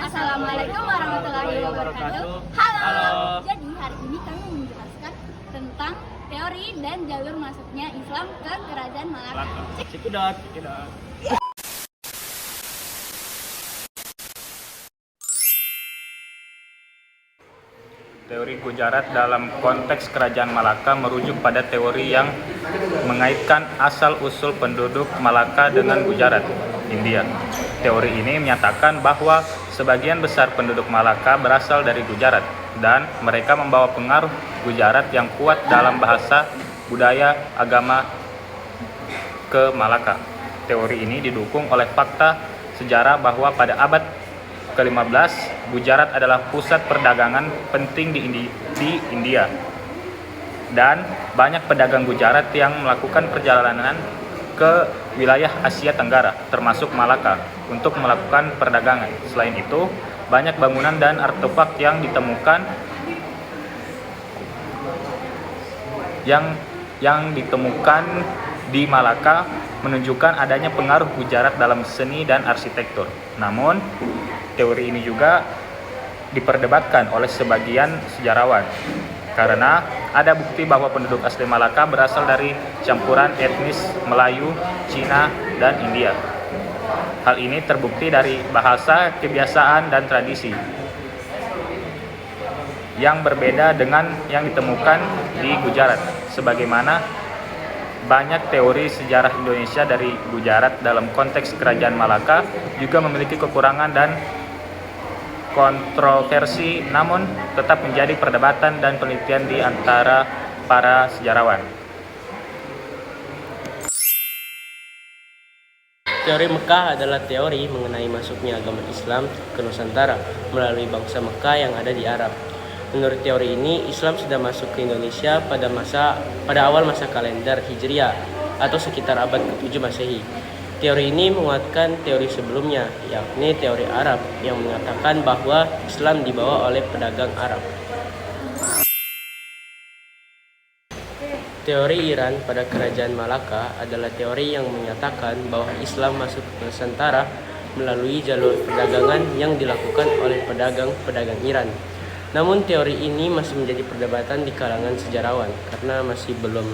Assalamualaikum warahmatullahi wabarakatuh. Halo. Jadi hari ini kami menjelaskan tentang teori dan jalur masuknya Islam ke Kerajaan Malaka. Cekidot. Teori Gujarat dalam konteks Kerajaan Malaka merujuk pada teori yang mengaitkan asal-usul penduduk Malaka dengan Gujarat, India. Teori ini menyatakan bahwa sebagian besar penduduk Malaka berasal dari Gujarat dan mereka membawa pengaruh Gujarat yang kuat dalam bahasa, budaya, agama ke Malaka. Teori ini didukung oleh fakta sejarah bahwa pada abad ke-15, Gujarat adalah pusat perdagangan penting di India. Dan banyak pedagang Gujarat yang melakukan perjalanan ke wilayah Asia Tenggara, termasuk Malaka, untuk melakukan perdagangan. Selain itu, banyak bangunan dan artefak yang ditemukan di Malaka menunjukkan adanya pengaruh Gujarat dalam seni dan arsitektur. Namun, teori ini juga diperdebatkan oleh sebagian sejarawan karena ada bukti bahwa penduduk asli Malaka berasal dari campuran etnis Melayu, Cina, dan India. Hal ini terbukti dari bahasa, kebiasaan, dan tradisi yang berbeda dengan yang ditemukan di Gujarat. Sebagaimana banyak teori sejarah Indonesia dari Gujarat dalam konteks Kerajaan Malaka juga memiliki kekurangan dan kontroversi, namun tetap menjadi perdebatan dan penelitian di antara para sejarawan. Teori Mekah adalah teori mengenai masuknya agama Islam ke Nusantara melalui bangsa Mekah yang ada di Arab. Menurut teori ini, Islam sudah masuk ke Indonesia pada awal masa kalender Hijriah atau sekitar abad ke-7 Masehi. Teori ini menguatkan teori sebelumnya, yakni teori Arab yang mengatakan bahwa Islam dibawa oleh pedagang Arab. Teori Iran pada Kerajaan Malaka adalah teori yang menyatakan bahwa Islam masuk ke Nusantara melalui jalur perdagangan yang dilakukan oleh pedagang-pedagang Iran. Namun teori ini masih menjadi perdebatan di kalangan sejarawan karena masih belum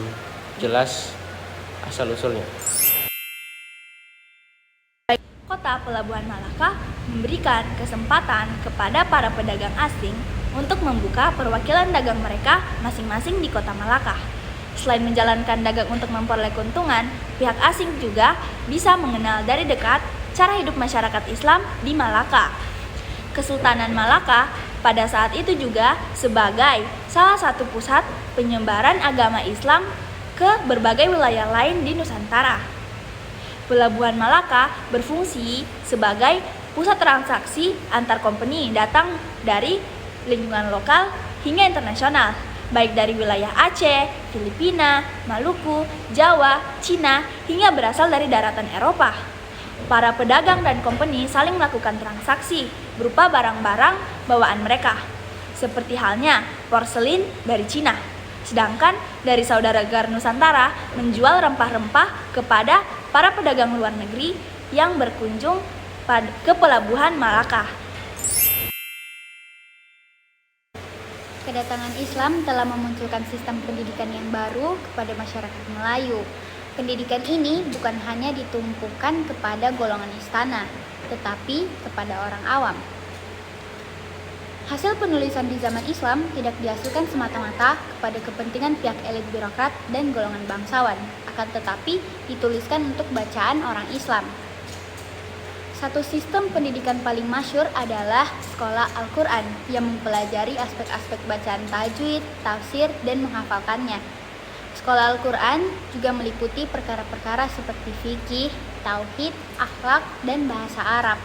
jelas asal-usulnya. Kota Pelabuhan Malaka memberikan kesempatan kepada para pedagang asing untuk membuka perwakilan dagang mereka masing-masing di Kota Malaka. Selain menjalankan dagang untuk memperoleh keuntungan, pihak asing juga bisa mengenal dari dekat cara hidup masyarakat Islam di Malaka. Kesultanan Malaka pada saat itu juga sebagai salah satu pusat penyebaran agama Islam ke berbagai wilayah lain di Nusantara. Pelabuhan Malaka berfungsi sebagai pusat transaksi antar company datang dari lingkungan lokal hingga internasional, baik dari wilayah Aceh, Filipina, Maluku, Jawa, Cina, hingga berasal dari daratan Eropa. Para pedagang dan company saling melakukan transaksi berupa barang-barang bawaan mereka, seperti halnya porselin dari Cina. Sedangkan dari saudara Nusantara menjual rempah-rempah kepada para pedagang luar negeri yang berkunjung ke Pelabuhan Malaka. Kedatangan Islam telah memunculkan sistem pendidikan yang baru kepada masyarakat Melayu. Pendidikan ini bukan hanya ditumpukan kepada golongan istana, tetapi kepada orang awam. Hasil penulisan di zaman Islam tidak dihasilkan semata-mata kepada kepentingan pihak elit birokrat dan golongan bangsawan, akan tetapi dituliskan untuk bacaan orang Islam. Satu sistem pendidikan paling masyhur adalah Sekolah Al-Quran yang mempelajari aspek-aspek bacaan tajwid, tafsir, dan menghafalkannya. Sekolah Al-Quran juga meliputi perkara-perkara seperti fikih, tauhid, akhlak, dan bahasa Arab.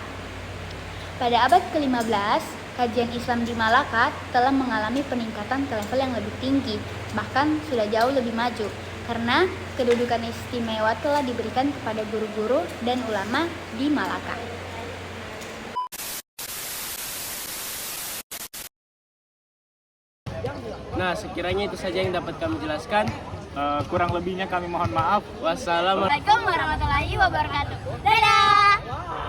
Pada abad ke-15, kajian Islam di Malaka telah mengalami peningkatan ke level yang lebih tinggi, bahkan sudah jauh lebih maju, karena kedudukan istimewa telah diberikan kepada guru-guru dan ulama di Malaka. Nah, sekiranya itu saja yang dapat kami jelaskan. Kurang lebihnya kami mohon maaf. Wassalamualaikum Assalamualaikum warahmatullahi wabarakatuh. Dadah!